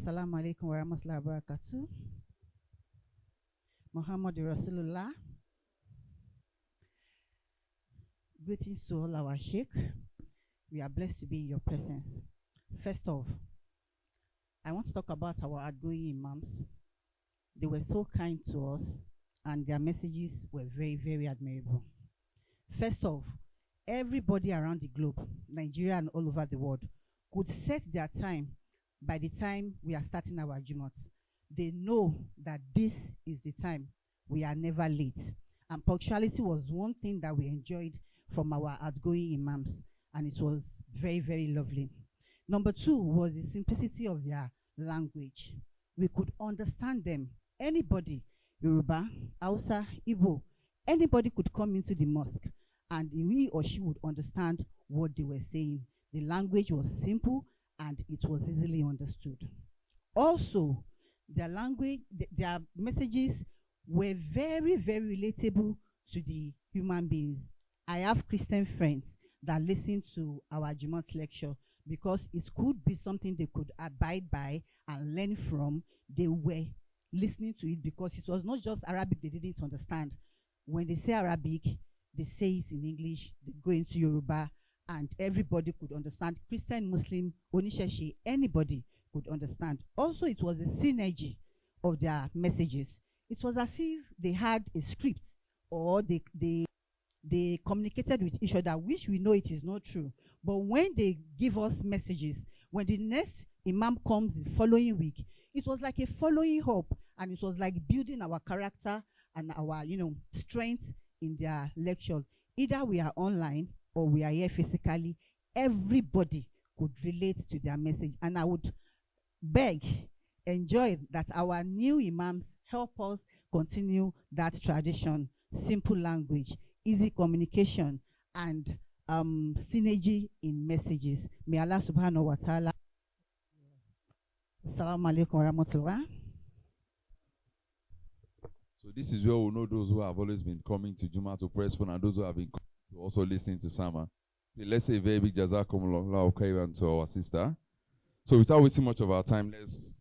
Assalamu alaikum wa rahmatullahi wa barakatuh. Muhammad Rosulullah. Greetings to all our Sheikh. We are blessed to be in your presence. First off, I want to talk about our outgoing imams. They were so kind to us and their messages were very, very admirable. First off, everybody around the globe, Nigeria and all over the world, could set their time by the time we are starting our Jummah. They know that this is the time. We are never late. And punctuality was one thing that we enjoyed from our outgoing imams, and it was very, very lovely. Number two was the simplicity of their language. We could understand them. Anybody, Yoruba, Hausa, Igbo, anybody could come into the mosque and he or she would understand what they were saying. The language was simple and it was easily understood. Also, their language, their messages were very, very relatable to the human beings. I have Christian friends that listen to our Jummah lecture because it could be something they could abide by and learn from. They were listening to it because it was not just Arabic they didn't understand. When they say Arabic, they say it in English, they go into Yoruba, and everybody could understand. Christian, Muslim, Onisheshi, anybody could understand. Also, it was a synergy of their messages. It was as if they had a script, or they communicated with each other, which we know it is not true. But when they give us messages, when the next imam comes the following week, it was like a following up, and it was like building our character and our, strength in their lecture. Either we are online or we are here physically, everybody could relate to their message. And I would beg, enjoy that our new imams help us continue that tradition. Simple language, easy communication, and synergy in messages. May Allah subhanahu wa ta'ala. Assalamu alaikum wa rahmatullah. So this is where we know those who have always been coming to Jummah to press phone and those who have been also listening to Sama. Let's say a very big jazakumullah khairan to our sister. So without wasting much of our time, let's